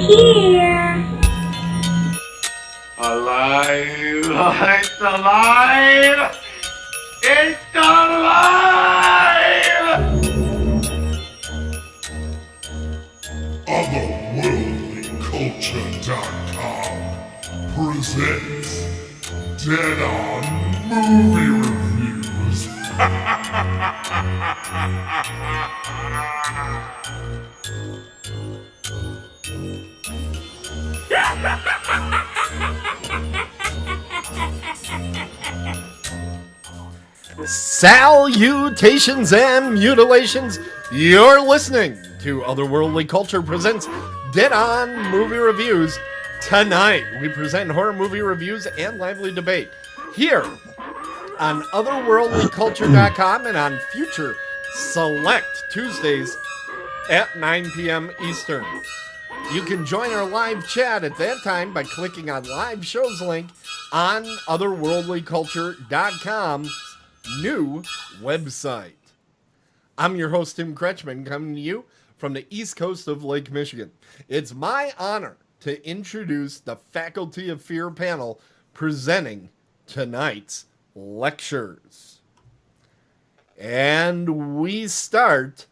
here. Alive! It's alive! It's alive! Otherworldlyculture.com presents Dead On Movie Reviews. Salutations and mutilations. You're listening to Otherworldly Culture presents Dead On Movie Reviews. Tonight, we present horror movie reviews and lively debate here on Otherworldlyculture.com and on future select Tuesdays at 9 p.m. Eastern. You can join our live chat at that time by clicking on live shows link on Otherworldlyculture.com's new website. I'm your host, Tim Kretschmann, coming to you from the east coast of Lake Michigan. It's my honor to introduce the Faculty of Fear panel presenting tonight's lectures. And we start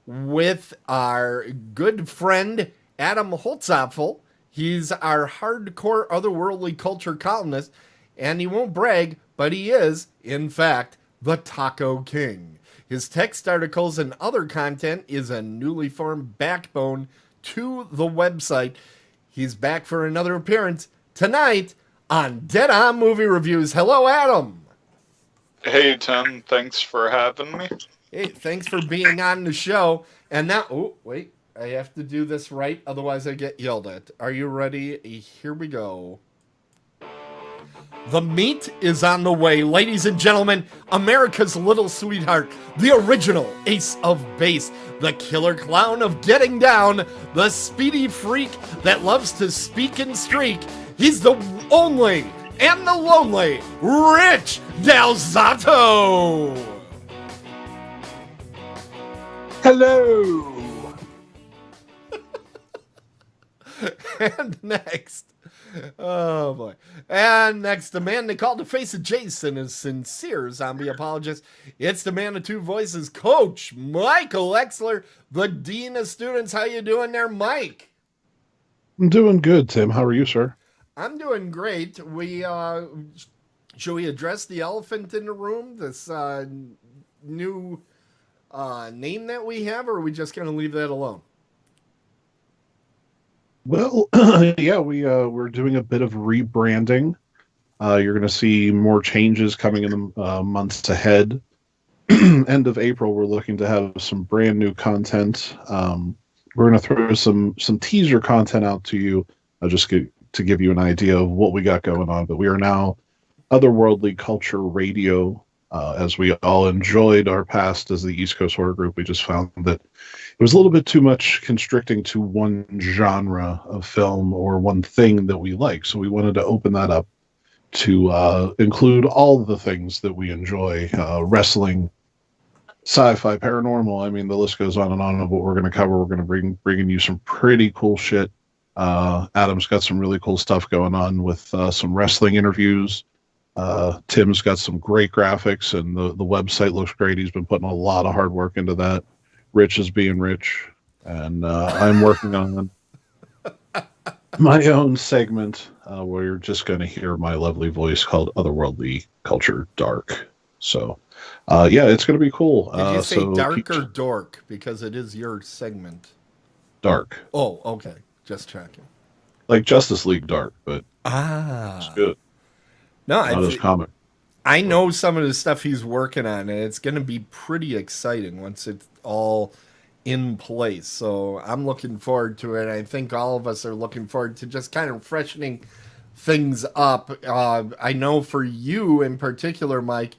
with our good friend, Adam Holtzapfel. He's our hardcore Otherworldly Culture columnist, and he won't brag, but he is, in fact, the Taco King. His text articles and other content is a newly formed backbone to the website. He's back for another appearance tonight on Dead On Movie Reviews. Hello, Adam. Hey, Tim. Thanks for having me. Hey, thanks for being on the show. And now, oh, wait, I have to do this right, otherwise I get yelled at. Are you ready? Here we go. The meat is on the way, ladies and gentlemen. America's little sweetheart, the original ace of base, the killer clown of getting down, the speedy freak that loves to speak and streak. He's the only and the lonely Rich Del Zotto. Hello. And next, oh boy. And next, the man they call the face of Jason, is sincere zombie apologist. It's the man of two voices, Coach Michael Exler, the Dean of Students. How you doing there, Mike? I'm doing good, Tim. How are you, sir? I'm doing great. Should we address the elephant in the room, this new name that we have, or are we just going to leave that alone? Well, yeah, we're doing a bit of rebranding. You're going to see more changes coming in the months ahead. End of April, we're looking to have some brand new content. We're going to throw some teaser content out to you, to give you an idea of what we got going on. But we are now Otherworldly Culture Radio. As we all enjoyed our past as the East Coast Horror Group, we just found that it was a little bit too much constricting to one genre of film or one thing that we like. So we wanted to open that up to include all the things that we enjoy, wrestling, sci-fi, paranormal. I mean, the list goes on and on of what we're going to cover. We're going to bring you some pretty cool shit. Adam's got some really cool stuff going on with some wrestling interviews. Tim's got some great graphics, and the website looks great. He's been putting a lot of hard work into that. Rich is being rich, and I'm working on my own segment where you're just going to hear my lovely voice called Otherworldly Culture Dark. So, yeah, it's going to be cool. Did you say dark or dork? Because it is your segment. Dark. Oh, okay. Just checking. Like Justice League Dark, but it's good. No, not as common. I know some of the stuff he's working on, and it's going to be pretty exciting once it's all in place. So I'm looking forward to it. I think all of us are looking forward to just kind of freshening things up. I know for you in particular, Mike,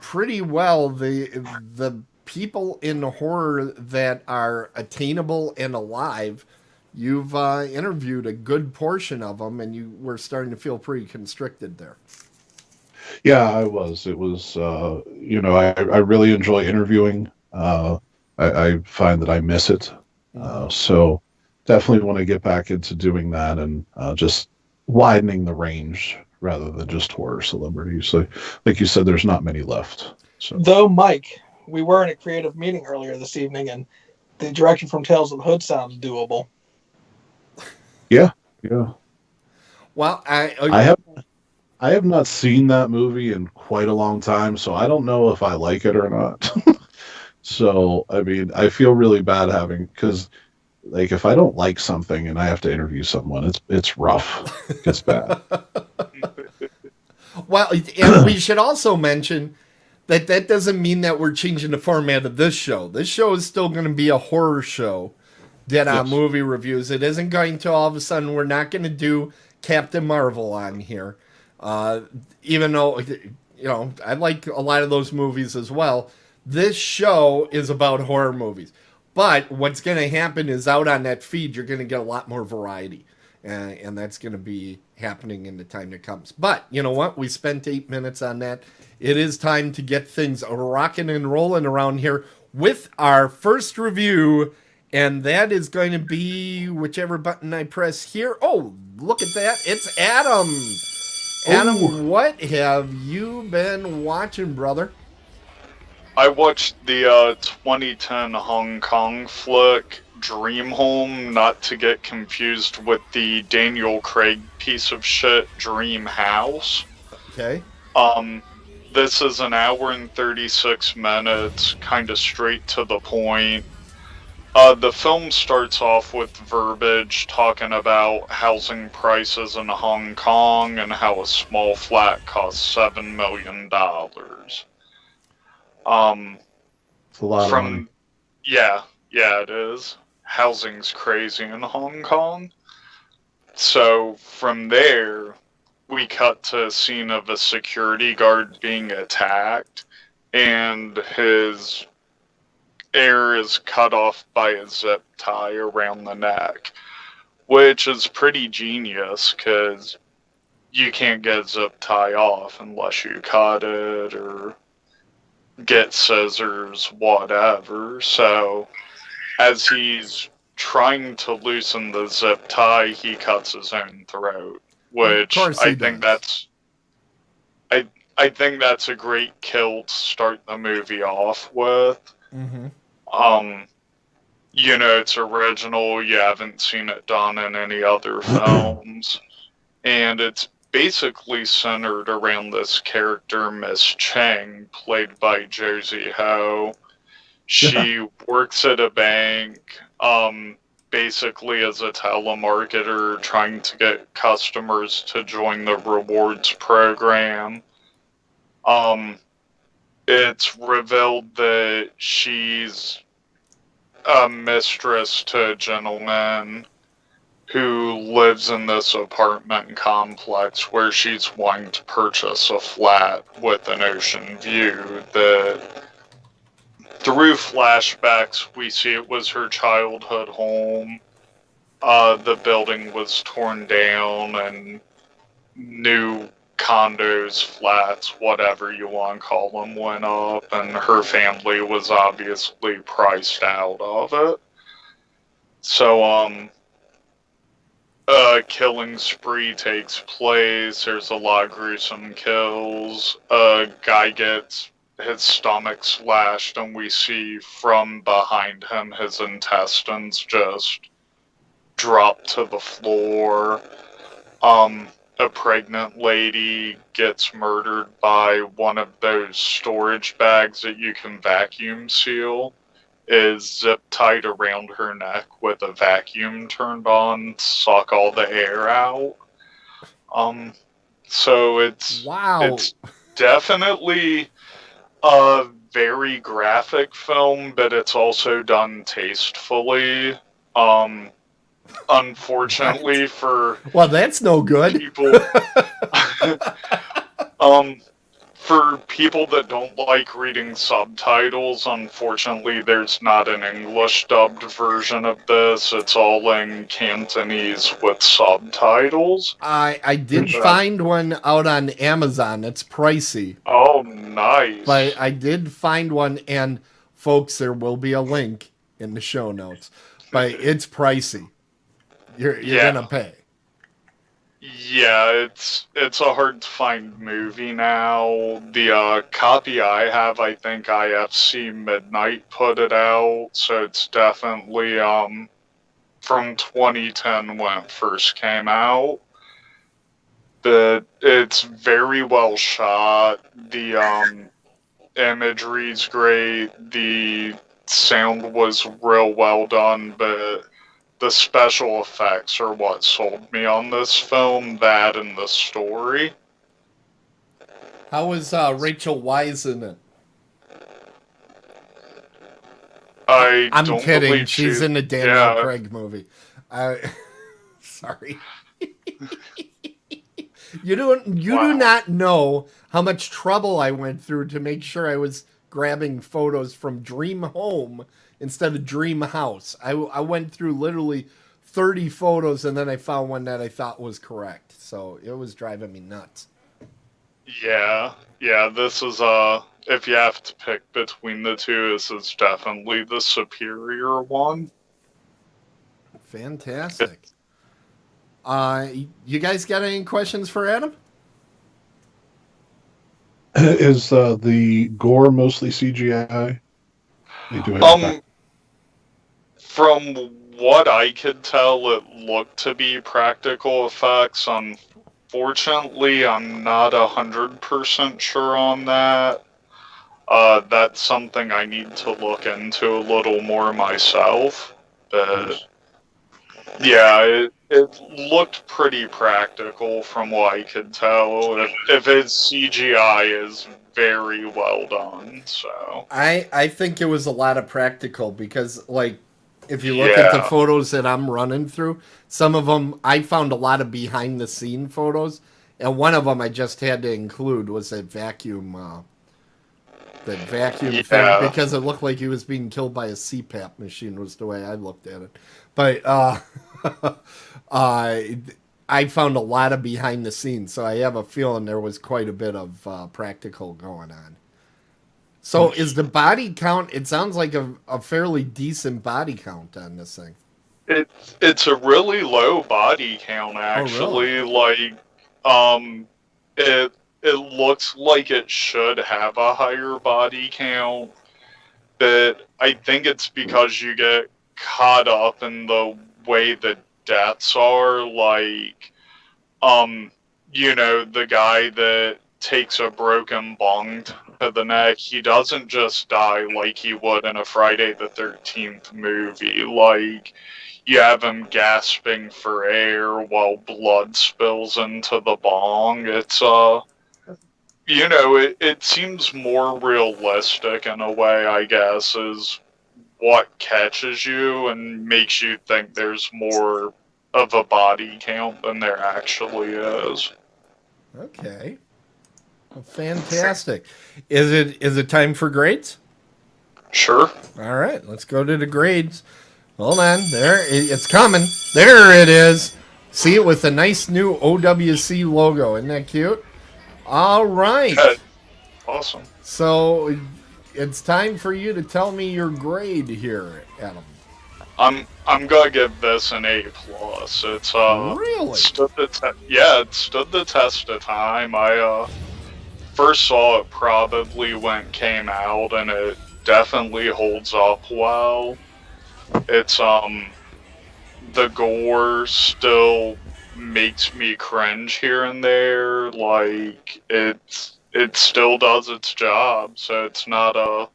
pretty well the people in horror that are attainable and alive, you've interviewed a good portion of them, and you were starting to feel pretty constricted there. Yeah, I was. It was, I really enjoy interviewing. I find that I miss it. So definitely want to get back into doing that and just widening the range rather than just horror celebrities. So, like you said, there's not many left. So, Though, Mike, we were in a creative meeting earlier this evening, and the director from Tales of the Hood sounds doable. yeah. Well, I have not seen that movie in quite a long time, so I don't know if I like it or not. So, I mean, I feel really bad having because, like, if I don't like something and I have to interview someone, it's rough. It's bad. well, and we should also mention that that doesn't mean that we're changing the format of this show. This show is still going to be a horror show. Dead on Yes. movie reviews. It isn't going to all of a sudden we're not going to do Captain Marvel on here. Even though I like a lot of those movies as well. This show is about horror movies. But what's going to happen is out on that feed you're going to get a lot more variety. And that's going to be happening in the time that comes. But you know what? We spent 8 minutes on that. It is time to get things rocking and rolling around here with our first review. And that is going to be whichever button I press here. Oh, look at that. It's Adam. Adam, what have you been watching, brother? I watched the 2010 Hong Kong flick Dream Home, not to get confused with the Daniel Craig piece of shit Dream House. Okay. This is an hour and 36 minutes, kind of straight to the point. The film starts off with verbiage talking about housing prices in Hong Kong and how a small flat costs $7 million. It's a lot of money. Yeah, it is. Housing's crazy in Hong Kong. So from there, we cut to a scene of a security guard being attacked, and his hair is cut off by a zip tie around the neck, which is pretty genius because you can't get a zip tie off unless you cut it or get scissors, whatever. So as he's trying to loosen the zip tie, he cuts his own throat, which I think that's a great kill to start the movie off with. Mm-hmm. It's original. You haven't seen it done in any other films. And it's basically centered around this character, Miss Cheng, played by Josie Ho. She works at a bank, basically as a telemarketer, trying to get customers to join the rewards program. It's revealed that she's a mistress to a gentleman who lives in this apartment complex where she's wanting to purchase a flat with an ocean view. That through flashbacks, we see it was her childhood home. The building was torn down and new condos, flats, whatever you want to call them, went up, and her family was obviously priced out of it. So, a killing spree takes place. There's a lot of gruesome kills. A guy gets his stomach slashed, and we see from behind him his intestines just drop to the floor. A pregnant lady gets murdered by one of those storage bags that you can vacuum seal, is zip tied around her neck with a vacuum turned on to suck all the air out. So it's definitely a very graphic film, but it's also done tastefully. Unfortunately for that's no good. People, for people that don't like reading subtitles, unfortunately, there's not an English dubbed version of this. It's all in Cantonese with subtitles. I did find one out on Amazon. It's pricey. Oh, nice. But I did find one, and folks, there will be a link in the show notes. But it's pricey. you're Yeah. gonna pay. Yeah, it's a hard to find movie now. The copy I have, I think IFC Midnight put it out, so it's definitely from 2010 when it first came out. But it's very well shot. The imagery's great. The sound was real well done, but the special effects are what sold me on this film, that and the story. How was Rachel Weisz in it? I'm don't kidding. believe She's in the Daniel Craig movie. Sorry. You do not know how much trouble I went through to make sure I was grabbing photos from Dream Home instead of Dream House. I went through literally 30 photos and then I found one that I thought was correct. So it was driving me nuts. Yeah, this is, if you have to pick between the two, this is definitely the superior one. Fantastic. You guys got any questions for Adam? Is the gore mostly CGI? They do have From what I could tell, it looked to be practical effects. Unfortunately, I'm not 100% sure on that. That's something I need to look into a little more myself. But yeah, it looked pretty practical from what I could tell. If it's CGI, is very well done. So I think it was a lot of practical because, like, if you look at the photos that I'm running through, some of them I found a lot of behind the scene photos, and one of them I just had to include was that vacuum thing, because it looked like he was being killed by a CPAP machine was the way I looked at it. But I found a lot of behind the scenes, so I have a feeling there was quite a bit of practical going on. So is the body count, it sounds like a fairly decent body count on this thing. It's a really low body count, actually. Oh, really? Like, it looks like it should have a higher body count, but I think it's because you get caught up in the way the deaths are. Like, the guy that takes a broken bong to the neck, he doesn't just die like he would in a Friday the 13th movie. Like, you have him gasping for air while blood spills into the bong. It's, it seems more realistic in a way, I guess, is what catches you and makes you think there's more of a body count than there actually is. Okay. Well, fantastic. Is it time for grades? Sure. All right, let's go to the grades. Hold on. It's coming. There it is. See it with a nice new OWC logo. Isn't that cute? All right. Awesome. So it's time for you to tell me your grade here, Adam. I'm gonna give this an A+. It's really? It stood the test of time. I first saw it probably when it came out, and it definitely holds up well. It's the gore still makes me cringe here and there. Like, it still does its job, so it's not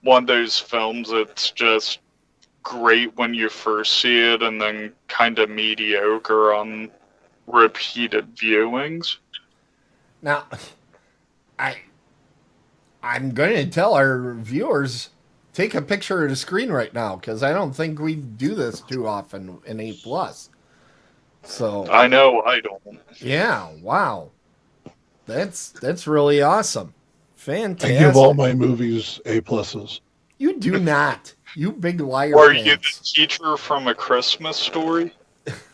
one of those films that's just great when you first see it and then kind of mediocre on repeated viewings. Now, I'm going to tell our viewers, take a picture of the screen right now, because I don't think we do this too often in A+. So I know I don't. Yeah, wow. That's really awesome. Fantastic. I give all my movies A+. You do not. You big liar. Or you the teacher from A Christmas Story?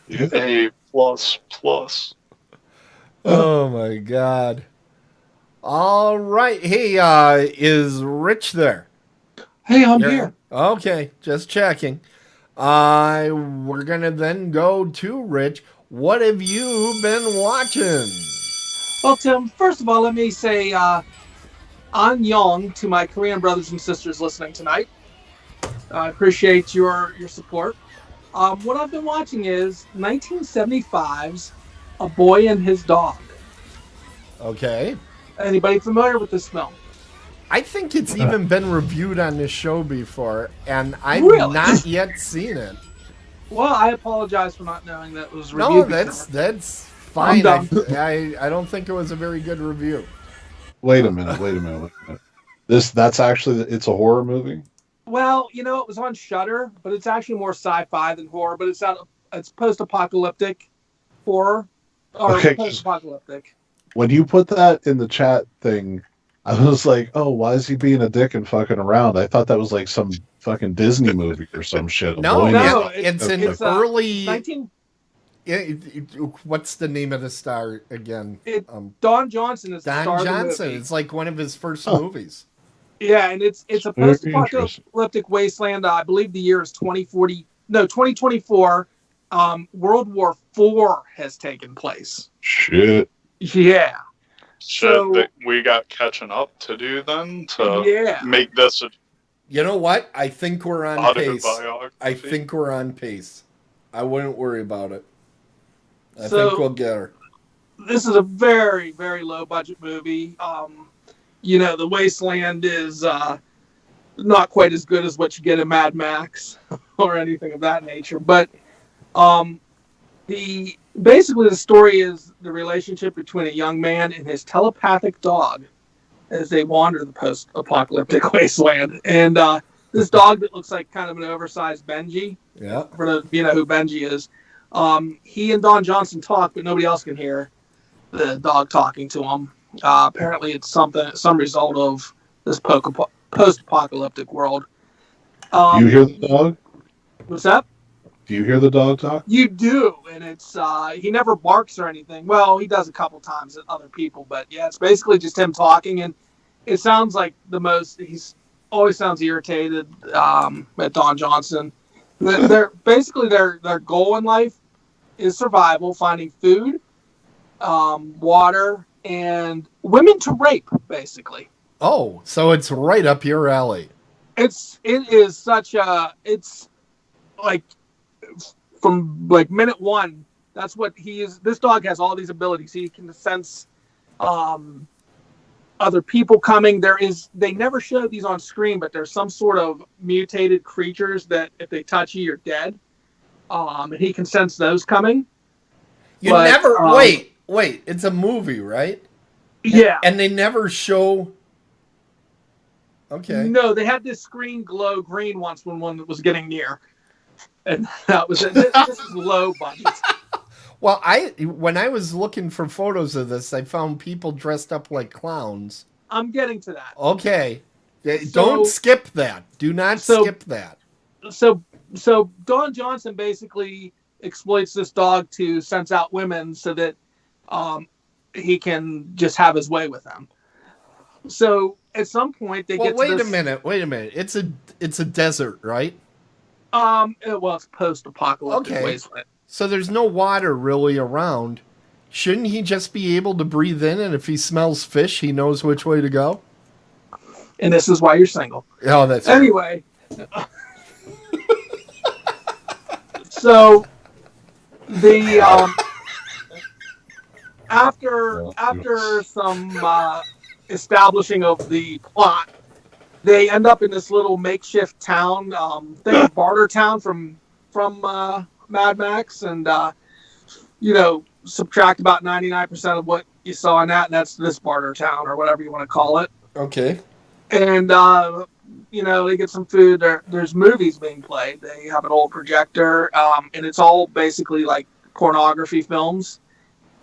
Yeah. A++. Oh my God. All right. Hey, is Rich there? Hey, I'm here. Okay, just checking. We're gonna then go to Rich. What have you been watching? Well, Tim, first of all, let me say Annyeong to my Korean brothers and sisters listening tonight. I appreciate your support. What I've been watching is 1975's A Boy and His Dog. Okay. Anybody familiar with this film? I think it's even been reviewed on this show before, and I've Really? not yet seen it. Well, I apologize for not knowing that it was No, reviewed. that's fine. I'm I don't think it was a very good review. Wait a minute. That's actually it's a horror movie. Well, it was on Shudder, but it's actually more sci-fi than horror. But it's post-apocalyptic horror or Okay, post-apocalyptic. When you put that in the chat thing, I was like, oh, why is he being a dick and fucking around? I thought that was like some fucking Disney movie or some shit. No, No, it's an it's early. 19. What's the name of the star again? Don Johnson is the Don star of the Johnson. movie. It's like one of his first movies. Yeah, and it's a Very post-apocalyptic wasteland. I believe the year is 2024. World War IV has taken place. Shit. Yeah. Shit, we got catching up to do then to make this a You know what? I think we're on pace. autobiography. I think we're on pace. I wouldn't worry about it. I So- think we'll get her. This is a very, very low budget movie. The wasteland is not quite as good as what you get in Mad Max or anything of that nature. But basically the story is the relationship between a young man and his telepathic dog as they wander the post-apocalyptic wasteland. And this dog that looks like kind of an oversized Benji, Yeah. for you know who Benji is, he and Don Johnson talk, but nobody else can hear the dog talking to him. Apparently, it's some result of this post-apocalyptic world. Do you hear the dog? What's that? Do you hear the dog talk? You do, and it's he never barks or anything. Well, he does a couple times at other people, but yeah, it's basically just him talking, and it sounds like he's always sounds irritated at Don Johnson. They're basically their goal in life is survival, finding food, water, and women to rape, basically. Oh, so it's right up your alley. It's like from like minute one, that's what he is. This dog has all these abilities. He can sense other people coming. They never show these on screen, but there's some sort of mutated creatures that if they touch you, you're dead. And he can sense those coming. Wait, it's a movie, right? Yeah. And they never show. Okay. No, they had this screen glow green once when one was getting near. And that was it. This is low budget. Well, when I was looking for photos of this, I found people dressed up like clowns. I'm getting to that. Okay. Don't skip that. Do not skip that. So Don Johnson basically exploits this dog to sense out women so that he can just have his way with them. So at some point they get to wait a minute. It's a desert, right? It's post-apocalyptic wasteland. So there's no water really around. Shouldn't he just be able to breathe in, and if he smells fish, he knows which way to go? And this is why you're single. Oh, that's anyway. So the after some establishing of the plot, they end up in this little makeshift town. Think of Barter Town from Mad Max, and subtract about 99% of what you saw in that, and that's this Barter Town or whatever you want to call it. Okay. And they get some food. There's movies being played. They have an old projector, and it's all basically like pornography films.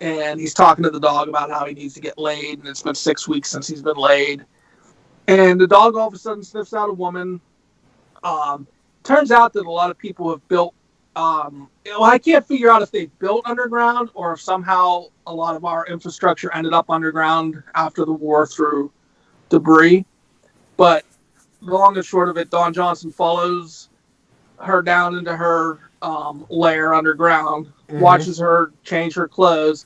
And he's talking to the dog about how he needs to get laid, and it's been 6 weeks since he's been laid. And the dog all of a sudden sniffs out a woman. Turns out that a lot of people have built. I can't figure out if they built underground or if somehow a lot of our infrastructure ended up underground after the war through debris. But the long and short of it, Don Johnson follows her down into her lair underground, watches her change her clothes,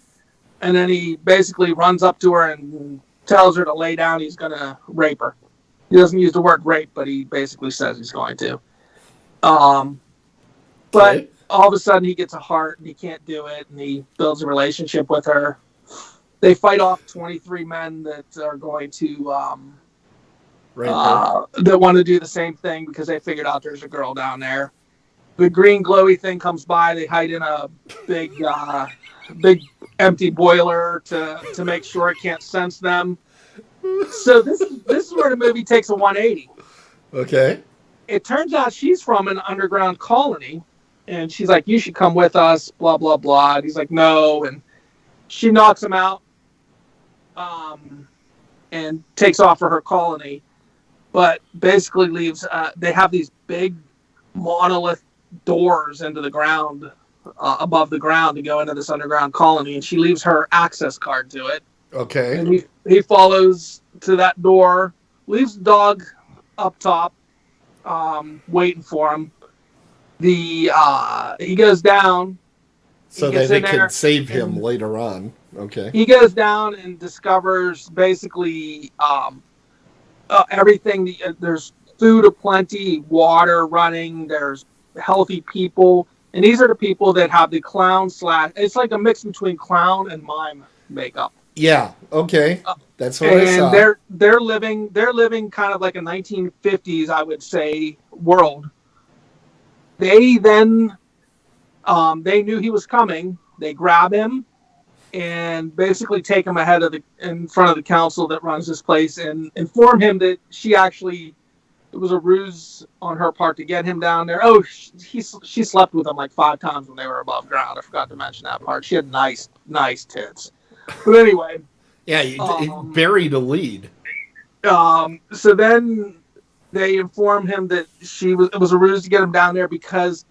and then he basically runs up to her and tells her to lay down. He's going to rape her. He doesn't use the word rape, but he basically says he's going to. But all of a sudden he gets a heart and he can't do it, and he builds a relationship with her. They fight off 23 men that are going to that want to do the same thing because they figured out there's a girl down there. The green glowy thing comes by. They hide in a big empty boiler to make sure it can't sense them. So this is where the movie takes a 180. Okay. It turns out she's from an underground colony, and she's like, "You should come with us." Blah blah blah. And he's like, "No," and she knocks him out, and takes off for her colony, but basically leaves. They have these big monolith doors into the ground, above the ground, to go into this underground colony, and she leaves her access card to it. Okay. And he follows to that door, leaves the dog up top, waiting for him. He goes down. So that they can save him later on. Okay. He goes down and discovers basically everything. There's food aplenty, water running. There's healthy people, and these are the people that have the clown / it's like a mix between clown and mime makeup. Yeah. Okay. That's what I saw. And they're living kind of like a 1950s, I would say, world. They then they knew he was coming. They grab him and basically take him in front of the council that runs this place and inform him that it was a ruse on her part to get him down there. Oh, she slept with him like 5 times when they were above ground. I forgot to mention that part. She had nice tits. But anyway. Yeah, he buried a lead. So then they informed him that it was a ruse to get him down there because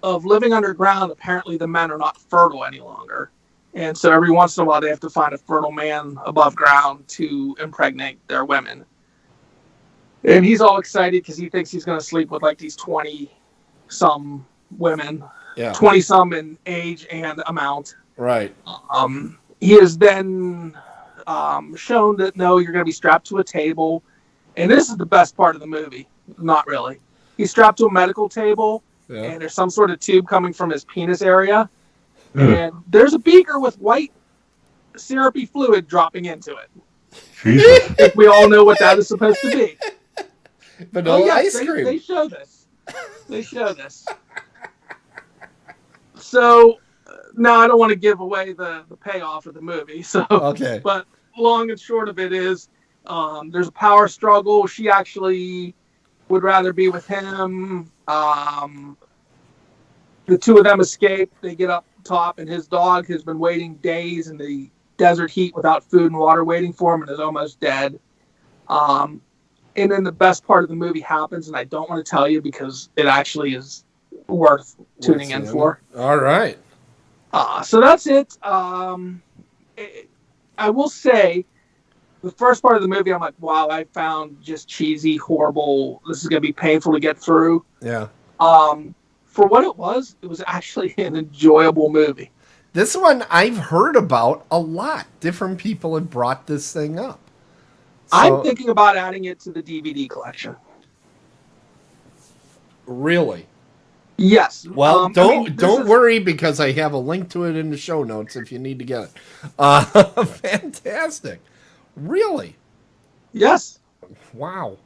of living underground. Apparently the men are not fertile any longer. And so every once in a while they have to find a fertile man above ground to impregnate their women. And he's all excited because he thinks he's going to sleep with like these 20-some women. Yeah. 20-some in age and amount. Right. He is then shown that, no, you're going to be strapped to a table. And this is the best part of the movie. Not really. He's strapped to a medical table, and there's some sort of tube coming from his penis area. And there's a beaker with white syrupy fluid dropping into it. I think we all know what that is supposed to be. Vanilla ice cream. They show this. They show this. So, now I don't want to give away the payoff of the movie. So, okay. But long and short of it is, there's a power struggle. She actually would rather be with him. The two of them escape. They get up top, and his dog has been waiting days in the desert heat without food and water waiting for him and is almost dead. And then the best part of the movie happens, and I don't want to tell you because it actually is worth tuning in for. All right. So that's it. I will say, the first part of the movie, I'm like, wow, I found just cheesy, horrible. This is going to be painful to get through. Yeah. For what it was actually an enjoyable movie. This one I've heard about a lot. Different people have brought this thing up. So, I'm thinking about adding it to the DVD collection. Really? Yes. Well, don't worry because I have a link to it in the show notes if you need to get it. Fantastic. Really? Yes. Wow.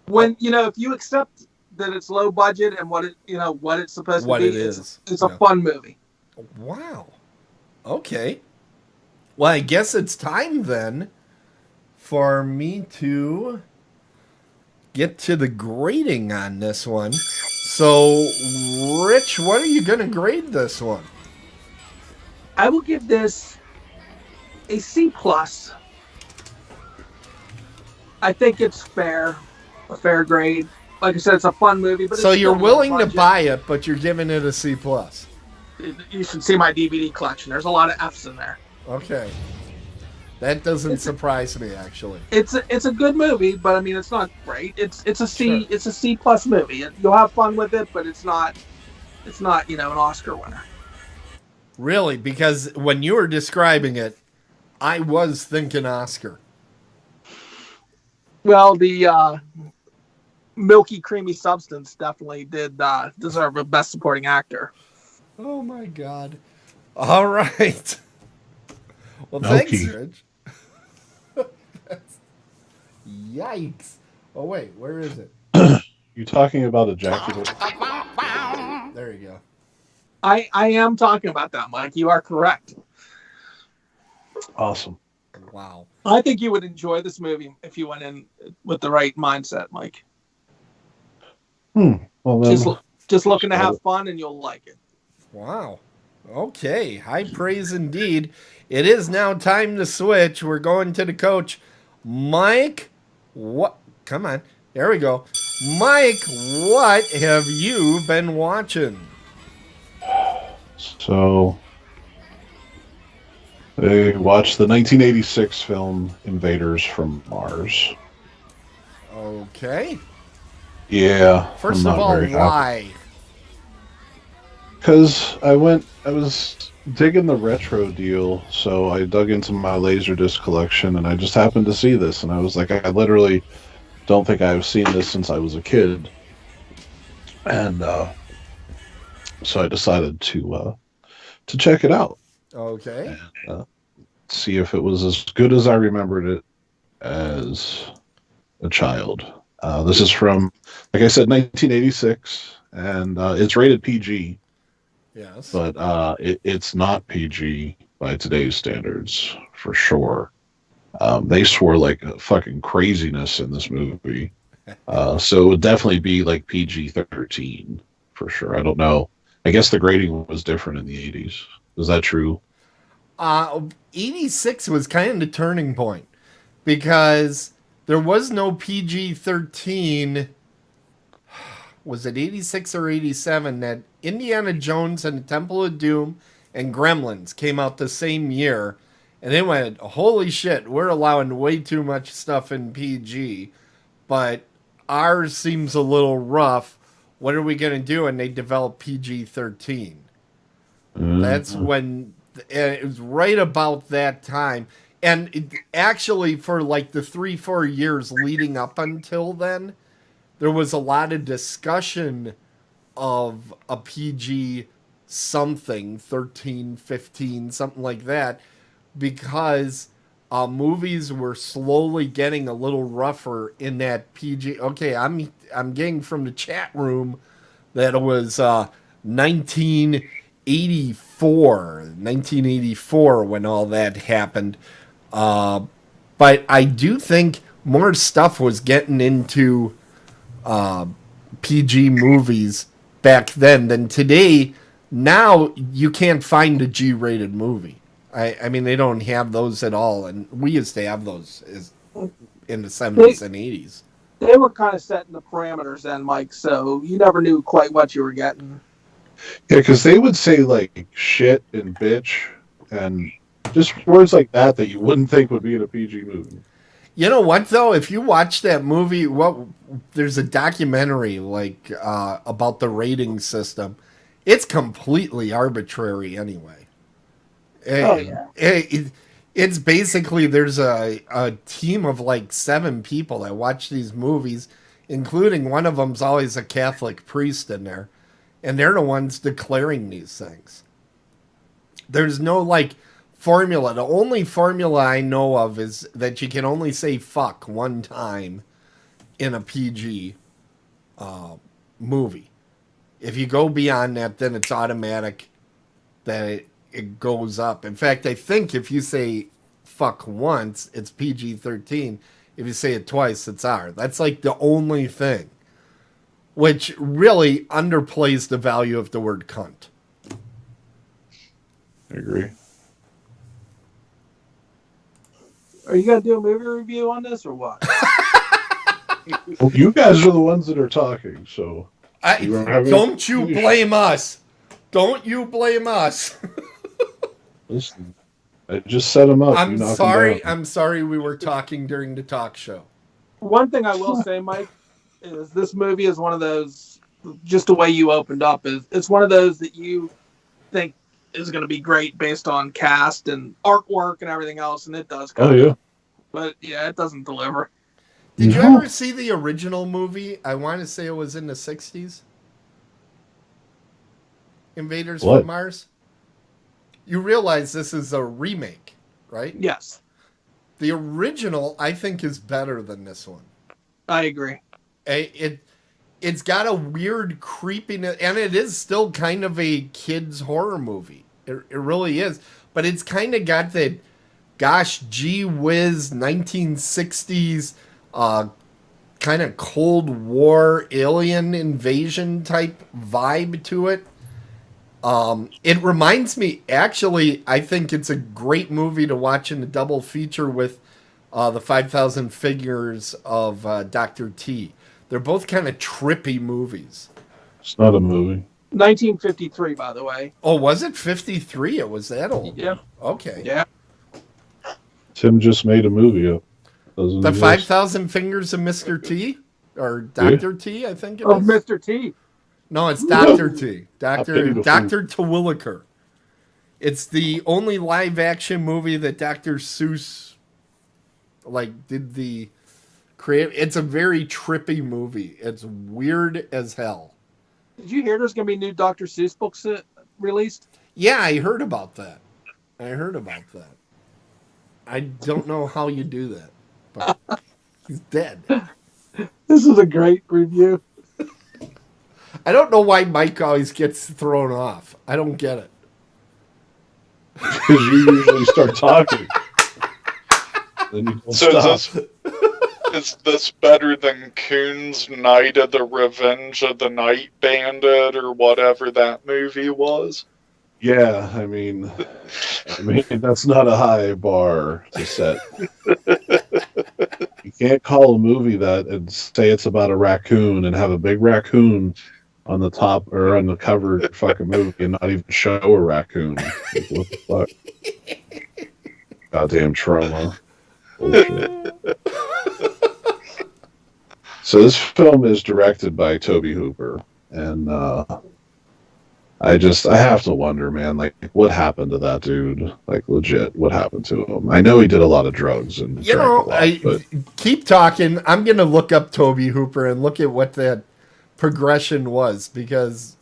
When if you accept that it's low budget and what it's supposed to be, it's a fun movie. Wow. Okay. Well, I guess it's time then for me to get to the grading on this one. So, Rich, what are you going to grade this one? I will give this a C+. I think it's fair, a fair grade. Like I said, it's a fun movie. But so you're willing to buy it, but you're giving it a C+. You should see my DVD collection. There's a lot of Fs in there. Okay. That doesn't surprise me, actually. It's a good movie, but I mean, it's not great. It's a C. Sure. It's a C plus movie. You'll have fun with it, but it's not. It's not an Oscar winner. Really, because when you were describing it, I was thinking Oscar. Well, the milky, creamy substance definitely did deserve a Best Supporting Actor. Oh my god. All right. Well, Milky. thanks, Rich. Yikes. Oh, wait, where is it? You talking about ejaculate? There you go. I am talking about that, Mike. You are correct. Awesome. Wow. I think you would enjoy this movie if you went in with the right mindset, Mike. Well, then, Just looking to have fun, and you'll like it. Wow. Okay. High praise indeed. It is now time to switch. We're going to the coach. Mike, what? Come on. There we go. Mike, what have you been watching? so I watched the 1986 film Invaders from Mars. Okay. Yeah. First of all, why? Because I was digging the retro deal, so I dug into my Laserdisc collection, and I just happened to see this, and I was like, I literally don't think I've seen this since I was a kid, and so I decided to check it out, Okay. and see if it was as good as I remembered it as a child. This is from, like I said, 1986, and it's rated PG. Yes. But it's not PG by today's standards, for sure. They swore like fucking craziness in this movie. So it would definitely be like PG-13, for sure. I don't know. I guess the grading was different in the 80s. Is that true? 86 was kind of the turning point because there was no PG-13. Was it 86 or 87 that Indiana Jones and the Temple of Doom and Gremlins came out the same year, and they went, holy shit, we're allowing way too much stuff in PG, but ours seems a little rough. What are we going to do? And they developed PG-13. That's when, and it was right about that time. And it, actually, for like the 3-4 years leading up until then, there was a lot of discussion of a PG something, 13, 15, something like that, because movies were slowly getting a little rougher in that PG. Okay, I'm getting from the chat room that it was 1984 when all that happened. But I do think more stuff was getting into PG movies back then than today. Now you can't find a G-rated movie. I mean, they don't have those at all, and we used to have those in the 70s and 80s. They were kind of setting the parameters then, Mike, so you never knew quite what you were getting. Yeah, because they would say like shit and bitch and just words like that you wouldn't think would be in a PG movie. You know what though? If you watch that movie, there's a documentary like about the rating system. It's completely arbitrary anyway. Oh yeah. It's basically there's a team of like 7 people that watch these movies, including one of them's always a Catholic priest in there, and they're the ones declaring these things. There's no like formula. The only formula I know of is that you can only say fuck one time in a PG movie. If you go beyond that, then it's automatic that it goes up. In fact, I think if you say fuck once, it's PG-13. If you say it twice, it's R. That's like the only thing, which really underplays the value of the word cunt. I agree. Are you gonna do a movie review on this or what? Well, you guys are the ones that are talking, so Don't you blame us. Don't you blame us. listen. I just set him up. You I'm knock him sorry. down. I'm sorry we were talking during the talk show. One thing I will say, Mike, is this movie is one of those. Just the way you opened up is it's one of those that you think is going to be great based on cast and artwork and everything else, and it does Oh kind yeah. of. But yeah, it doesn't deliver. Did you No. ever see the original movie? I want to say it was in the 60s. Invaders What? from Mars? You realize this is a remake, right? Yes, The original, I think, is better than this one. I agree. It's got a weird creepiness, and it is still kind of a kid's horror movie. It really is. But it's kind of got that, gosh, gee whiz, 1960s kind of Cold War alien invasion type vibe to it. It reminds me, actually, I think it's a great movie to watch in a double feature with the 5,000 Figures of Dr. T. They're both kind of trippy movies. It's not a movie. 1953, by the way. Oh, was it 53? It was that old? Yeah. Okay. Yeah. Tim just made a movie up. Doesn't The exist. 5,000 Fingers of Mr. T? Or Dr. T, I think it is. Oh, Mr. T. No, it's Dr. T. pity the Dr. Terwilliger. It's the only live action movie that Dr. Seuss did the create. It's a very trippy movie. It's weird as hell. Did you hear there's going to be new Dr. Seuss books released? Yeah, I heard about that. I don't know how you do that, but he's dead. This is a great review. I don't know why Mike always gets thrown off. I don't get it. Because you usually start talking. Then you don't So stop. is this better than Coon's Night of the Revenge of the Night Bandit or whatever that movie was? Yeah, I mean, that's not a high bar to set. You can't call a movie that and say it's about a raccoon and have a big raccoon on the top or on the cover of the fucking movie and not even show a raccoon. Like, what the fuck? Goddamn trauma. Bullshit. So this film is directed by Toby Hooper, and I have to wonder, man, like what happened to that dude? Like legit, what happened to him? I know he did a lot of drugs and You drank know, a lot, but keep talking. I'm going to look up Toby Hooper and look at what that progression was because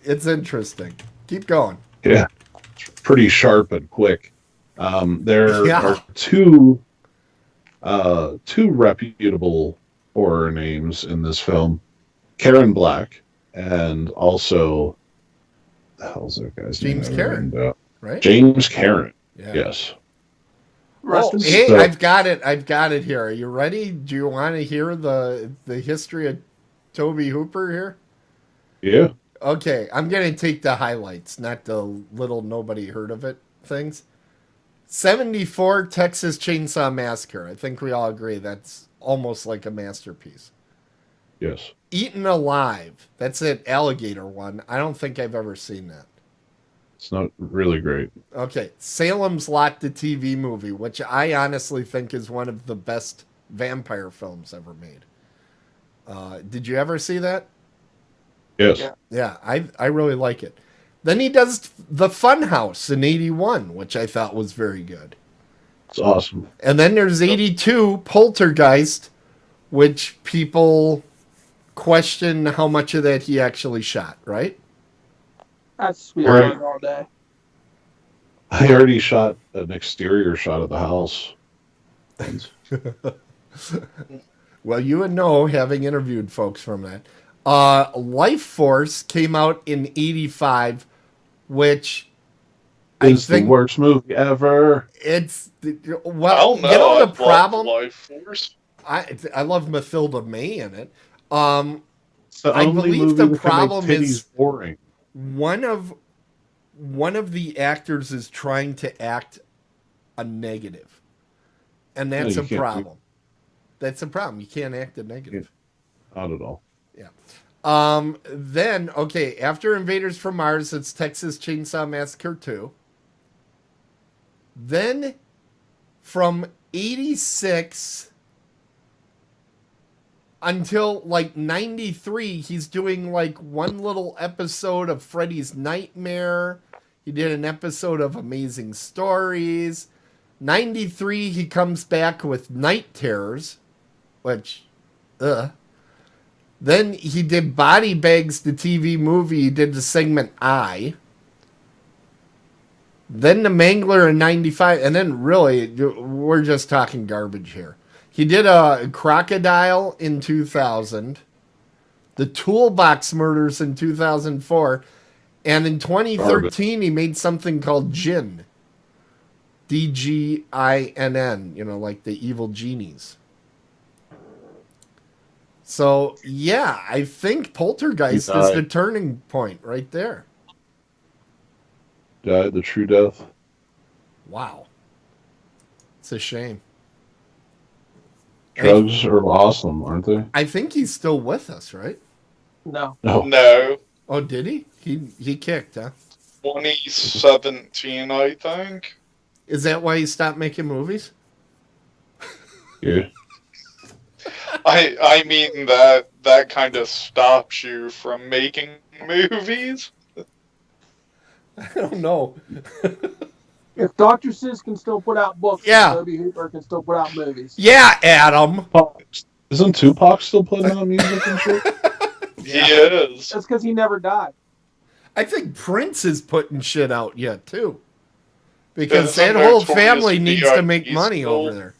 it's interesting. Keep going. yeah, it's pretty sharp and quick. There Yeah. are two reputable horror names in this film: Karen Black and also the hell's that guy's James name? Karen. Right? James Karen. Yeah. Yes. Rest Oh, in hey, So- I've got it here. Are you ready? Do you want to hear the history of Toby Hooper here? Yeah. Okay, I'm going to take the highlights, not the little nobody heard of it things. 74 Texas Chainsaw Massacre. I think we all agree that's almost like a masterpiece. Yes. Eaten Alive. That's it, alligator one. I don't think I've ever seen that. It's not really great. Okay, Salem's Lot, the TV movie, which I honestly think is one of the best vampire films ever made. Did you ever see that? Yes. Yeah. Yeah, I really like it. Then he does The Funhouse in 81, which I thought was very good. It's awesome. And then there's 82 Poltergeist, which people question how much of that he actually shot, right? That's sweet Right. all day. I already shot an exterior shot of the house. Well, you would know, having interviewed folks from that. Life Force came out in 85, which I Is the think worst movie ever. it's... I Well, don't know. you know I the loved problem? Life Force. I love Mathilda May in it. It's the I only believe movie the that can make problem titties is- boring. One of the actors is trying to act a negative, and that's No, a you can't do- problem. That's a problem. You can't act a negative. Not at all. Then, okay, after Invaders from Mars, it's Texas Chainsaw Massacre 2. Then from 86 until like 93, he's doing like one little episode of Freddy's Nightmare. He did an episode of Amazing Stories. 93, he comes back with Night Terrors, which, Then he did Body Bags, the TV movie. He did the segment I. Then the Mangler in 95. And then really, we're just talking garbage here. He did a Crocodile in 2000. The Toolbox Murders in 2004. And in 2013, he made something called Jinn. DGINN. You know, like the evil genies. So, yeah, I think Poltergeist is the turning point right there. Died the true death. Wow. It's a shame. Drugs are awesome, aren't they? I think he's still with us, right? No. No. Oh, did he? He kicked, huh? 2017, I think. Is that why he stopped making movies? Yeah. I mean that kind of stops you from making movies. I don't know. If Dr. Seuss can still put out books, Yeah. Toby Hooper can still put out movies. Yeah, Adam. Isn't Tupac still putting out music and shit? He is. That's because he never died. I think Prince is putting shit out yet, too. Because Isn't that whole Notorious family needs to make B.I.G. money still- over there.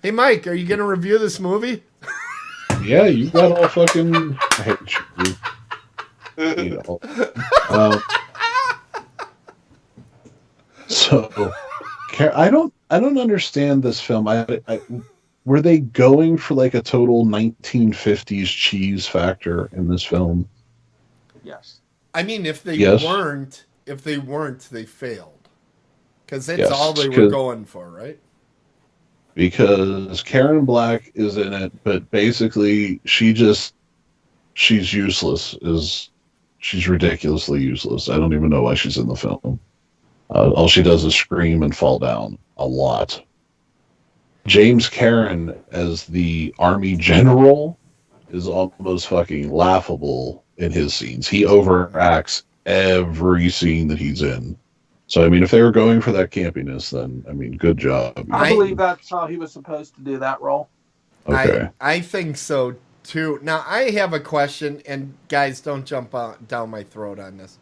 Hey, Mike, are you going to review this movie? Yeah, you got all fucking. I hate you. You know. So, I don't understand this film. Were they going for like a total 1950s cheese factor in this film? Yes. I mean, if they Yes. weren't, they failed. Because that's Yes, all they were 'cause- going for, right? Because Karen Black is in it, but basically she's useless. She's ridiculously useless. I don't even know why she's in the film. All she does is scream and fall down a lot. James Karen as the army general is almost fucking laughable in his scenes. He overacts every scene that he's in. So, I mean, if they were going for that campiness, then, I mean, good job. I believe that's how he was supposed to do that role. Okay. I think so, too. Now, I have a question, and guys, don't jump down my throat on this.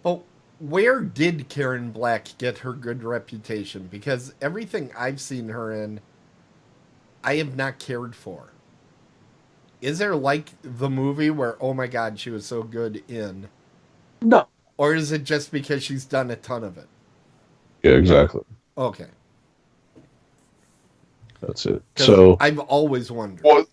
But where did Karen Black get her good reputation? Because everything I've seen her in, I have not cared for. Is there like the movie where, oh my God, she was so good in? No. Or is it just because she's done a ton of it? Yeah, exactly. Okay. That's it. 'Cause So, I've always wondered. What?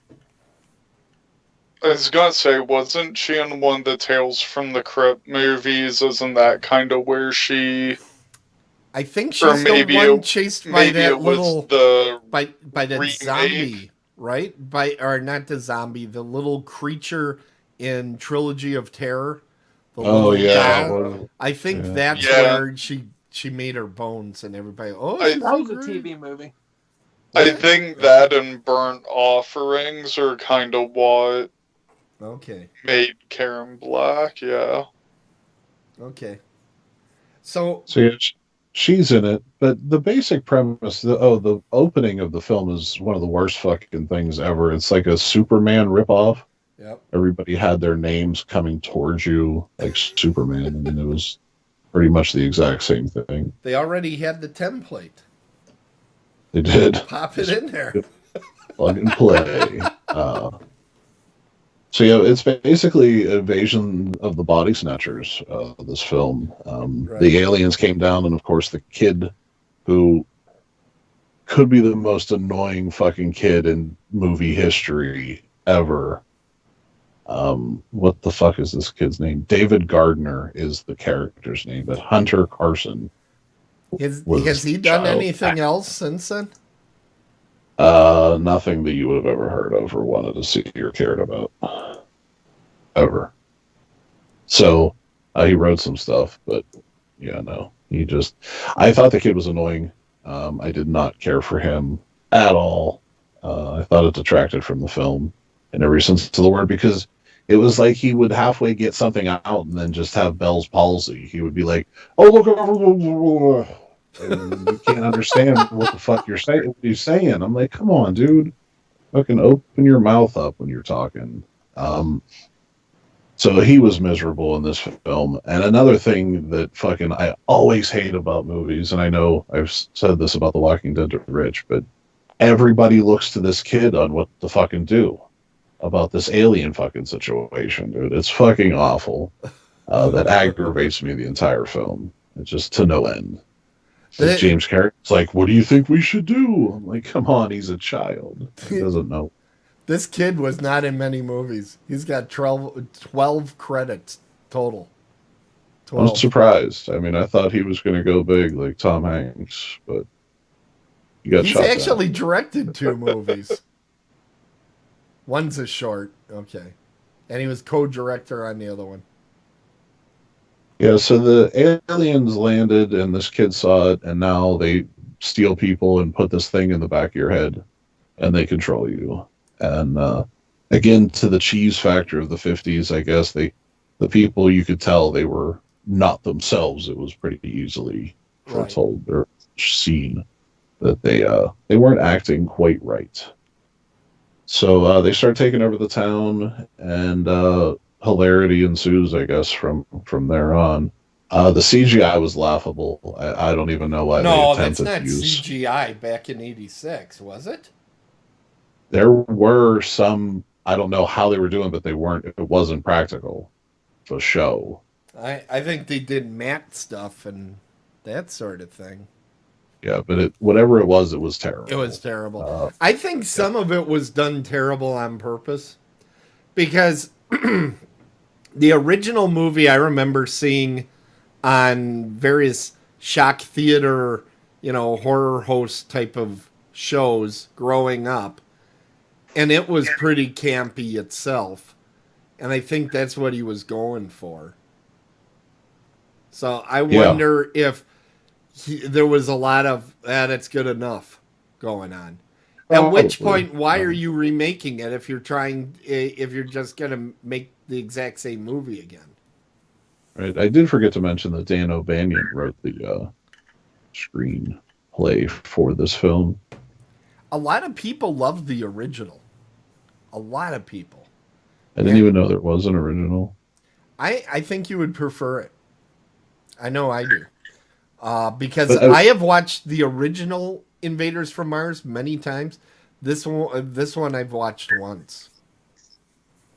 I was gonna say, wasn't she in one of the Tales from the Crypt movies? Isn't that kind of where she? I think Or she's the maybe one it- chased by Maybe that it was little the by that remake. zombie, right? Or not the zombie, the little creature in Trilogy of Terror. The oh little yeah. doll. Well, I think Yeah. that's Yeah. where she made her bones and everybody. Oh, I- she's That so was a great. TV movie. I think that and Burnt Offerings are kind of what Okay. made Karen Black. Yeah. Okay. So So yeah, she's in it, but the basic premise, the opening of the film is one of the worst fucking things ever. It's like a Superman ripoff. yep. Everybody had their names coming towards you like Superman, and it was pretty much the exact same thing. They already had the template. They did Pop it in there. plug and play. So yeah, it's basically Invasion of the Body Snatchers. This film, Right. the aliens came down, and of course the kid, who could be the most annoying fucking kid in movie history ever. What the fuck is this kid's name? David Gardner is the character's name, but Hunter Carson. Has he done child anything else since then? Nothing that you would have ever heard of or wanted to see or cared about. Ever. So, He wrote some stuff, but yeah, no. I thought the kid was annoying. I did not care for him at all. I thought it detracted from the film in every sense of the word because it was like he would halfway get something out and then just have Bell's palsy. He would be like, "Oh, look over," and you can't understand what the fuck you're saying. What he's saying. I'm like, "Come on, dude, fucking open your mouth up when you're talking." Um, so he was miserable in this film. And another thing that fucking I always hate about movies, and I know I've said this about The Walking Dead to Rich, but everybody looks to this kid on what to fucking do about this alien fucking situation, dude. It's fucking awful. That aggravates me the entire film. It's just to no end. It's like James Carrey's like, what do you think we should do? I'm like, come on, he's a child. He doesn't know. This kid was not in many movies. He's got 12 credits total. I'm surprised. I mean, I thought he was going to go big like Tom Hanks, but he got shot down. He's actually directed 2 movies. One's a short. Okay. And he was co-director on the other one. Yeah, so the aliens landed and this kid saw it, and now they steal people and put this thing in the back of your head, and they control you. And again, to the cheese factor of the 50s, I guess the people, you could tell they were not themselves. It was pretty easily foretold or seen that they weren't acting quite right. So they start taking over the town, and hilarity ensues, I guess, from there on. The CGI was laughable. I don't even know why they attempted to use. No, that's not CGI back in '86, was it? There were some, I don't know how they were doing, but they weren't. It wasn't practical for show. I think they did matte stuff and that sort of thing. Yeah, but whatever it was terrible. It was terrible. I think some of it was done terrible on purpose because the original movie I remember seeing on various shock theater, horror host type of shows growing up, and it was pretty campy itself. And I think that's what he was going for. So I wonder if there was a lot of it's good enough going on. At which point, why are you remaking it if you're just going to make the exact same movie again? Right. I did forget to mention that Dan O'Banion wrote the screenplay for this film. A lot of people love the original. A lot of people. I didn't even know there was an original. I think you would prefer it. I know I do. Because I have watched the original Invaders from Mars many times. This one I've watched once.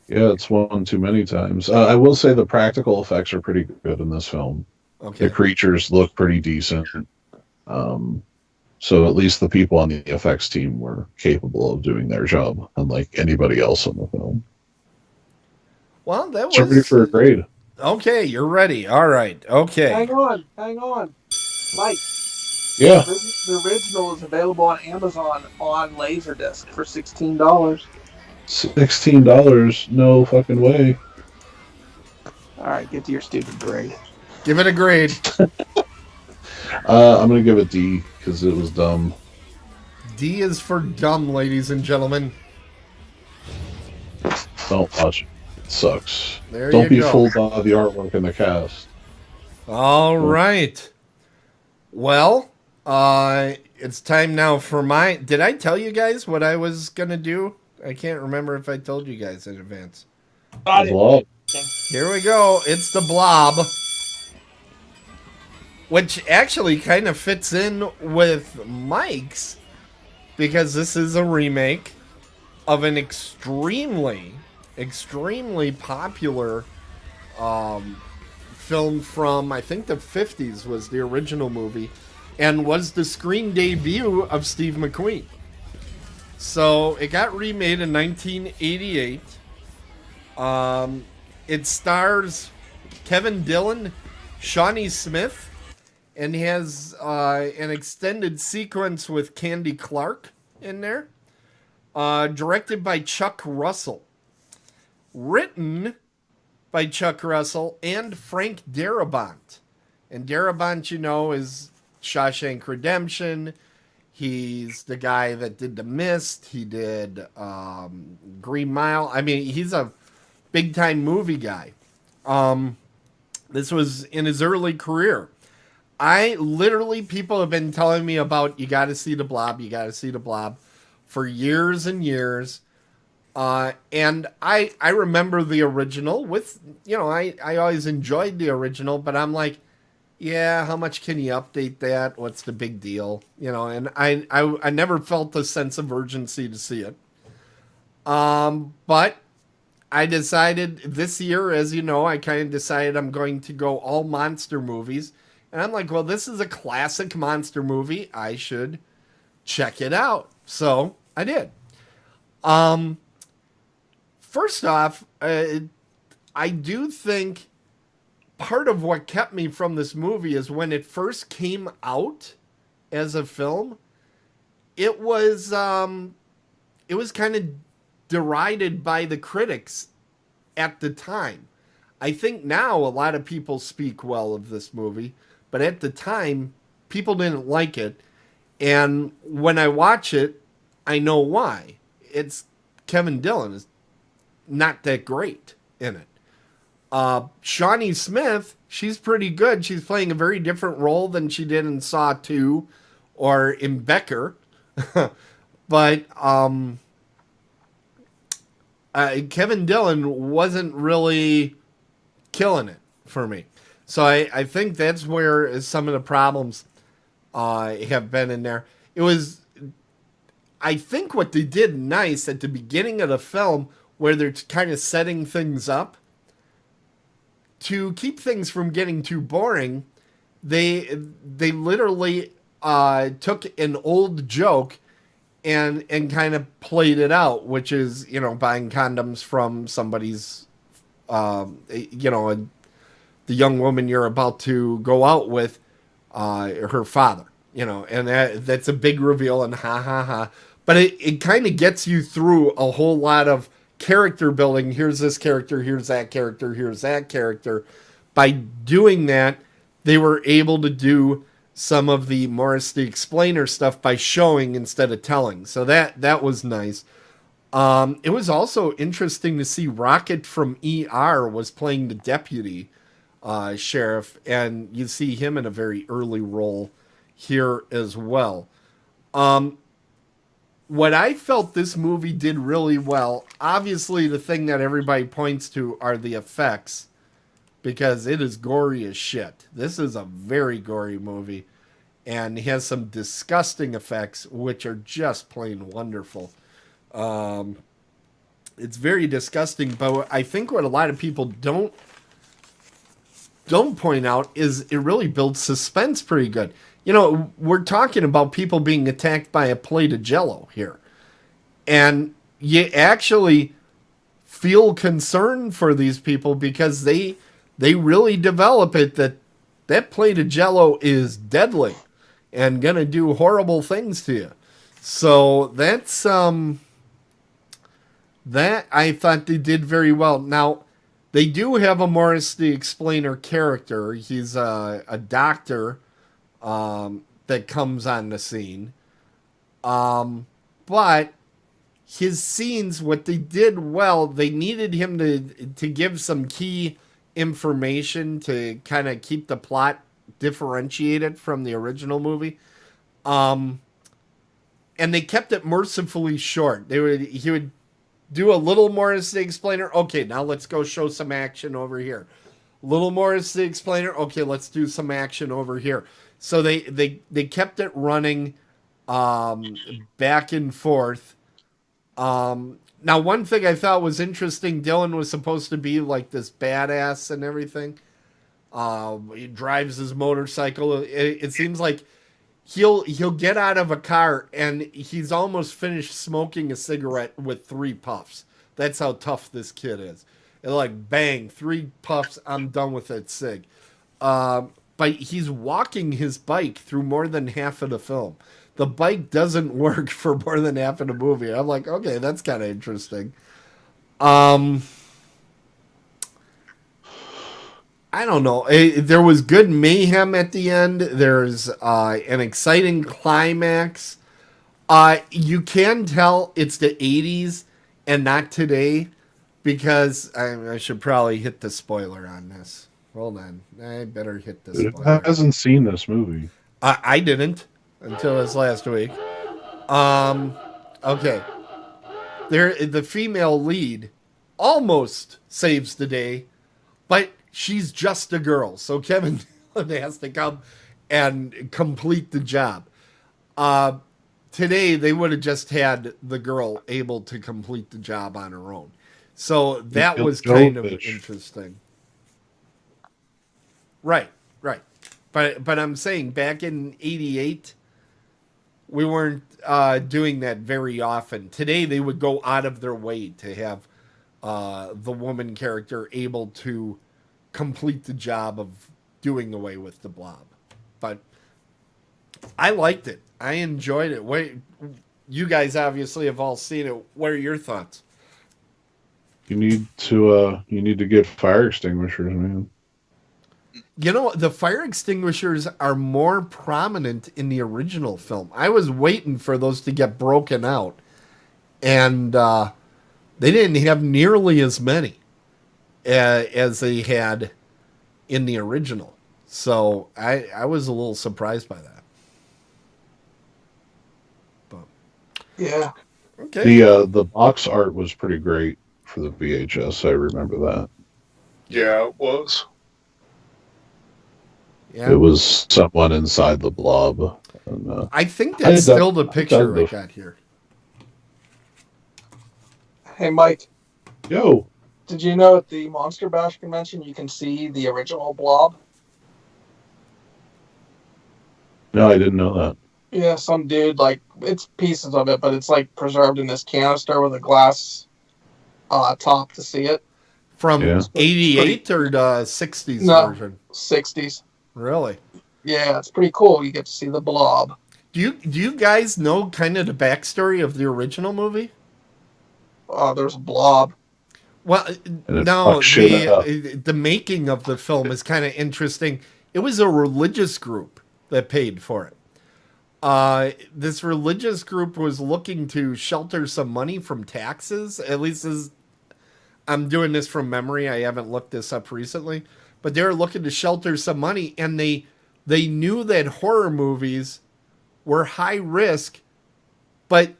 Yeah, it's one too many times. I will say the practical effects are pretty good in this film. Okay. The creatures look pretty decent. So at least the people on the effects team were capable of doing their job, unlike anybody else in the film. Well, that was... ready for a grade. Okay, you're ready. All right. Okay. Hang on. Mike. Yeah. The original is available on Amazon on Laserdisc for $16. $16? No fucking way. All right, get to your stupid grade. Give it a grade. I'm going to give it D because it was dumb. D is for dumb, ladies and gentlemen. Don't watch it. It sucks. Don't be fooled by the artwork and the cast. All right. Well, it's time now for my... Did I tell you guys what I was going to do? I can't remember if I told you guys in advance. Blob. Here we go. It's the Blob. Which actually kind of fits in with Mike's, because this is a remake of an extremely popular film from, I think, the 50s was the original movie, and was the screen debut of Steve McQueen. So it got remade in 1988. It stars Kevin Dillon, Shawnee Smith, and has an extended sequence with Candy Clark in there. Directed by Chuck Russell. Written by Chuck Russell, and Frank Darabont. And Darabont, you know, is Shawshank Redemption. He's the guy that did The Mist. He did Green Mile. I mean, he's a big time movie guy. This was in his early career. People have been telling me about, you got to see the Blob, you got to see the Blob for years and years. And I remember the original with, you know, I always enjoyed the original, but I'm like, yeah, how much can you update that? What's the big deal? You know, and I never felt a sense of urgency to see it. But I decided this year, as you know, I kind of decided I'm going to go all monster movies. And I'm like, well, this is a classic monster movie. I should check it out. So I did. First off, I do think part of what kept me from this movie is when it first came out as a film, it was kind of derided by the critics at the time. I think now a lot of people speak well of this movie, but at the time, people didn't like it. And when I watch it, I know why. It's Kevin Dillon is not that great in it. Shawnee Smith, she's pretty good. She's playing a very different role than she did in Saw 2 or in Becker. But Kevin Dillon wasn't really killing it for me. So I think that's where some of the problems have been in there. It was, I think what they did nice at the beginning of the film, where they're kind of setting things up to keep things from getting too boring, they literally took an old joke and kind of played it out, which is, you know, buying condoms from somebody's, you know, the young woman you're about to go out with, her father, you know, and that's a big reveal, and ha ha ha. But it kind of gets you through a whole lot of character building. Here's this character, here's that character, here's that character. By doing that, they were able to do some of the Morris the Explainer stuff by showing instead of telling. So that was nice. It was also interesting to see Rocket from ER was playing the deputy sheriff, and you see him in a very early role here as well. What I felt this movie did really well, obviously the thing that everybody points to are the effects, because it is gory as shit. This is a very gory movie, and it has some disgusting effects, which are just plain wonderful. It's very disgusting, but I think what a lot of people don't point out is it really builds suspense pretty good. You know, we're talking about people being attacked by a plate of Jell-O here. And you actually feel concern for these people because they really develop it that plate of Jell-O is deadly and going to do horrible things to you. So that's that I thought they did very well. Now, they do have a Morris the Explainer character. He's a doctor that comes on the scene. But his scenes, what they did well, they needed him to give some key information to kind of keep the plot differentiated from the original movie. And they kept it mercifully short. He would do a little Morris the Explainer. Okay, now let's go show some action over here. Little Morris the Explainer. Okay, let's do some action over here. So they kept it running back and forth. Now, one thing I thought was interesting, Dylan was supposed to be like this badass and everything. He drives his motorcycle. It seems like he'll get out of a car and he's almost finished smoking a cigarette with 3 puffs. That's how tough this kid is. And like, bang, 3 puffs, I'm done with that cig. But he's walking his bike through more than half of the film. The bike doesn't work for more than half of the movie. I'm like, okay, that's kind of interesting. I don't know. There was good mayhem at the end. There's an exciting climax. You can tell it's the 80s and not today because I should probably hit the spoiler on this. Hold on. I better hit the Who spoiler. hasn't seen this movie? I didn't until this last week. Okay. The female lead almost saves the day, but she's just a girl. So Kevin has to come and complete the job. Today, they would have just had the girl able to complete the job on her own. So that was kind of interesting. Right, right. But I'm saying back in '88, we weren't doing that very often. Today, they would go out of their way to have the woman character able to complete the job of doing away with the blob. But I liked it. I enjoyed it. Wait, you guys obviously have all seen it. What are your thoughts? You need to get fire extinguishers, man. You know, the fire extinguishers are more prominent in the original film. I was waiting for those to get broken out, and they didn't have nearly as many as they had in the original. So I was a little surprised by that. Yeah. Okay. The box art was pretty great for the VHS. I remember that. Yeah, it was. Yeah. It was someone inside the blob. And, I think that's still the I picture dug I the- got here. Hey, Mike, Yo, did you know at the Monster Bash convention you can see the original Blob? no, I didn't know that. Yeah, some dude, like, it's pieces of it, but it's, like, preserved in this canister with a glass top to see it. From Yeah. 88 or the 60s No. version? 60s. Really? Yeah, it's pretty cool. You get to see the Blob. Do you guys know kind of the backstory of the original movie? There's a Blob. Well, it no, fucks shit up. the making of the film is kind of interesting. It was a religious group that paid for it. This religious group was looking to shelter some money from taxes. At least as I'm doing this from memory. I haven't looked this up recently, but they were looking to shelter some money, and they knew that horror movies were high risk, but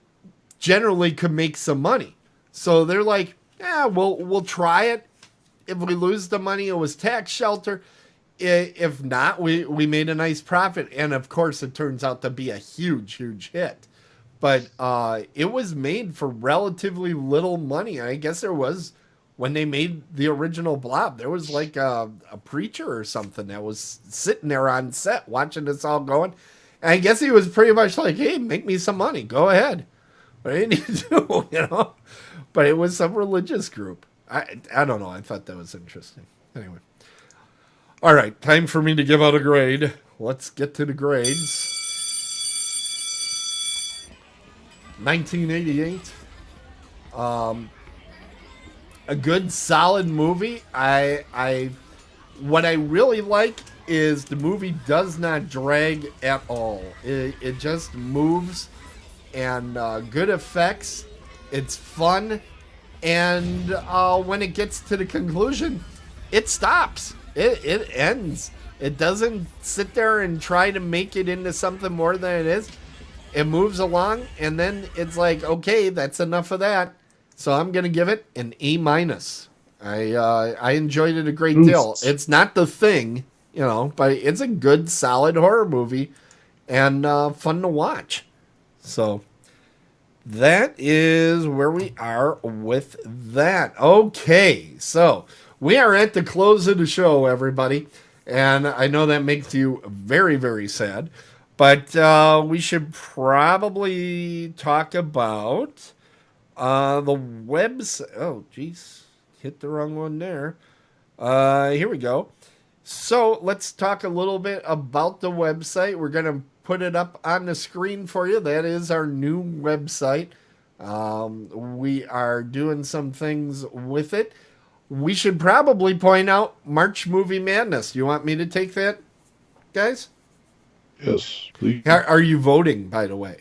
generally could make some money. So they're like, yeah, we'll try it. If we lose the money, it was tax shelter. If not, we made a nice profit. And of course, it turns out to be a huge hit. But it was made for relatively little money. I guess there was, when they made the original Blob, there was like a preacher or something that was sitting there on set watching this all going. And I guess he was pretty much like, hey, make me some money. Go ahead. What do you need to do, you know? But it was some religious group. I don't know. I thought that was interesting. Anyway. All right. Time for me to give out a grade. Let's get to the grades. 1988. A good, solid movie. What I really like is the movie does not drag at all. It just moves, and good effects. It's fun, and when it gets to the conclusion, it stops. It ends. It doesn't sit there and try to make it into something more than it is. It moves along, and then it's like, okay, that's enough of that. So I'm gonna give it an A-. I enjoyed it a great deal. It's not The Thing, you know, but it's a good, solid horror movie, and fun to watch. So that is where we are with that. Okay, so we are at the close of the show, everybody. And I know that makes you very, very sad. But we should probably talk about the website. Oh, geez. Hit the wrong one there. Here we go. So let's talk a little bit about the website. We're going to put it up on the screen for you. That is our new website. We are doing some things with it. we should probably point out March Movie Madness. Do you want me to take that, guys? Yes, please. Are you voting, by the way?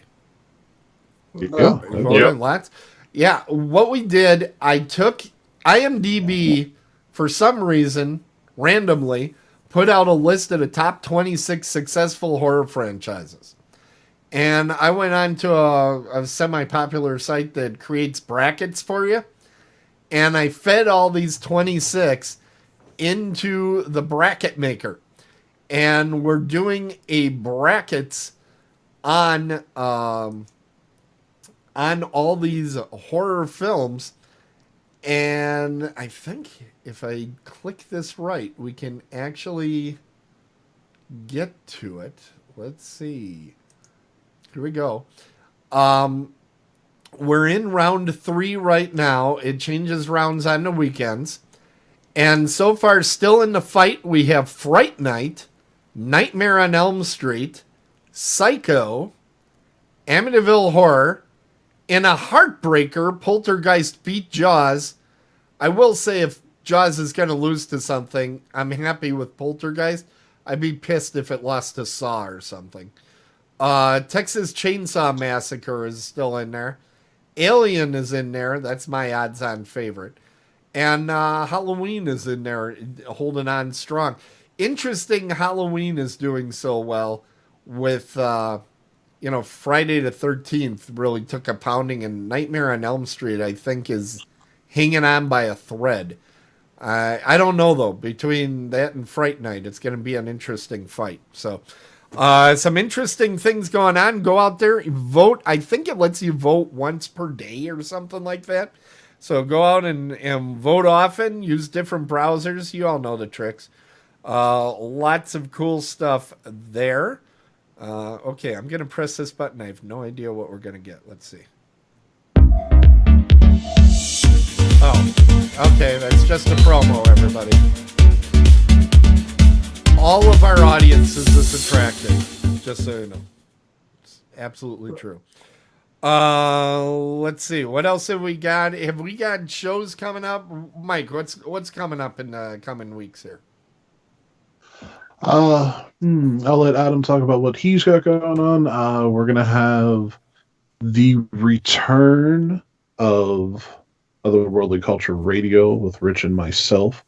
Yeah. Are you voting lots? Yeah, what we did, I took IMDb, for some reason, randomly, put out a list of the top 26 successful horror franchises. And I went on to a semi-popular site that creates brackets for you. And I fed all these 26 into the bracket maker. And we're doing a brackets on all these horror films. And I think if I click this right, we can actually get to it. Let's see. Here we go. We're in round 3 right now. It changes rounds on the weekends. And so far, still in the fight, we have Fright Night, Nightmare on Elm Street, Psycho, Amityville Horror, and a heartbreaker, Poltergeist beat Jaws. I will say if Jaws is going to lose to something, I'm happy with Poltergeist. I'd be pissed if it lost to Saw or something. Texas Chainsaw Massacre is still in there. Alien is in there. That's my odds-on favorite. And Halloween is in there, holding on strong. Interesting, Halloween is doing so well with, Friday the 13th really took a pounding, and Nightmare on Elm Street, I think, is hanging on by a thread. I don't know, though. Between that and Fright Night, it's going to be an interesting fight. So, some interesting things going on. Go out there, vote. I think it lets you vote once per day or something like that. So go out and vote often. Use different browsers. You all know the tricks. Lots of cool stuff there. Okay, I'm going to press this button. I have no idea what we're going to get. Let's see. Oh, okay. That's just a promo, everybody. All of our audience is this attractive, just so you know. It's absolutely true. Let's see. What else have we got? Have we got shows coming up? Mike, what's coming up in the coming weeks here? I'll let Adam talk about what he's got going on. We're going to have the return of Otherworldly Culture Radio with Rich and myself,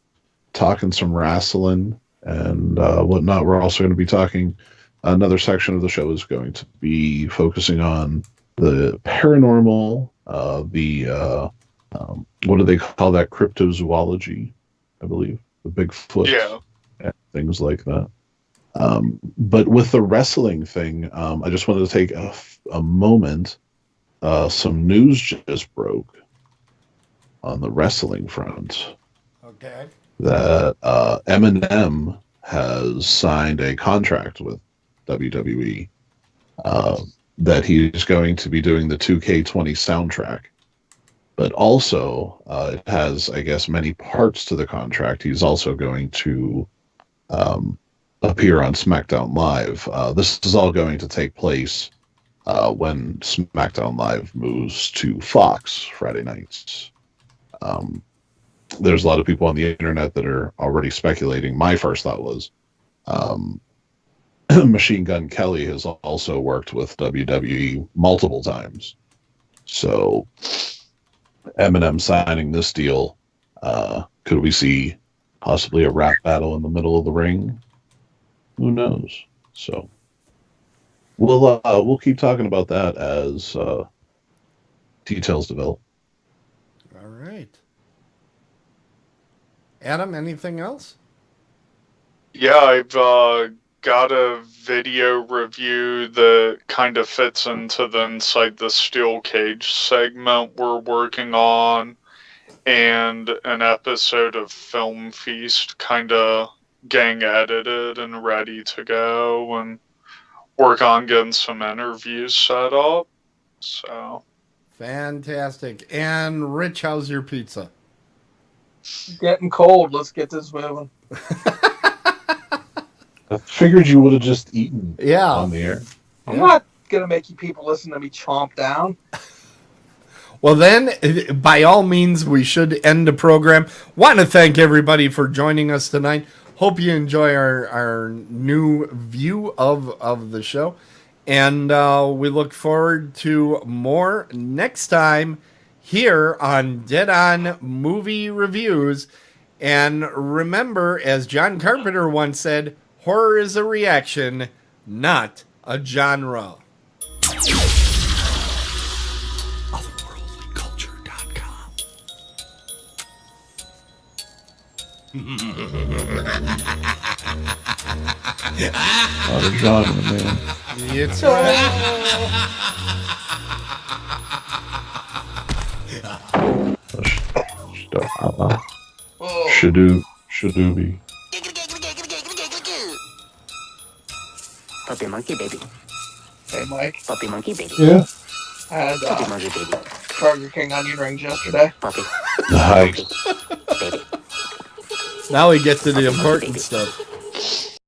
talking some wrestling and whatnot. We're also going to be talking, another section of the show is going to be focusing on the paranormal, what do they call that? Cryptozoology, I believe. The Bigfoot. Yeah. And things like that. But with the wrestling thing, I just wanted to take a moment. Some news just broke on the wrestling front. Okay. That Eminem has signed a contract with WWE. That he's going to be doing the 2K20 soundtrack. But also, it has, I guess, many parts to the contract. He's also going to appear on SmackDown Live. This is all going to take place when SmackDown Live moves to Fox Friday nights. There's a lot of people on the internet that are already speculating. My first thought was Machine Gun Kelly has also worked with WWE multiple times. So Eminem signing this deal, could we see possibly a rap battle in the middle of the ring? Who knows? So we'll keep talking about that as details develop. All right. Adam, anything else? Yeah, I've got a video review that kind of fits into the Inside the Steel Cage segment we're working on, and an episode of Film Feast kind of getting edited and ready to go, and work on getting some interviews set up. So Fantastic. And Rich, how's your pizza? Getting cold. Let's get this moving. I figured you would have just eaten Yeah. on the air. I'm not going to make you people listen to me chomp down. Well, then, by all means, we should end the program. Want to thank everybody for joining us tonight. Hope you enjoy our new view of the show. And we look forward to more next time here on Dead On Movie Reviews. And remember, as John Carpenter once said, horror is a reaction, not a genre. Otherworldlyculture.com. Not a genre, man. It's right. Shadooby. Puppy monkey baby. Hey, Mike. Puppy monkey baby. Yeah. I had Puppy monkey baby. Burger King onion rings yesterday. Puppy Nice. baby. Now we get to the important stuff.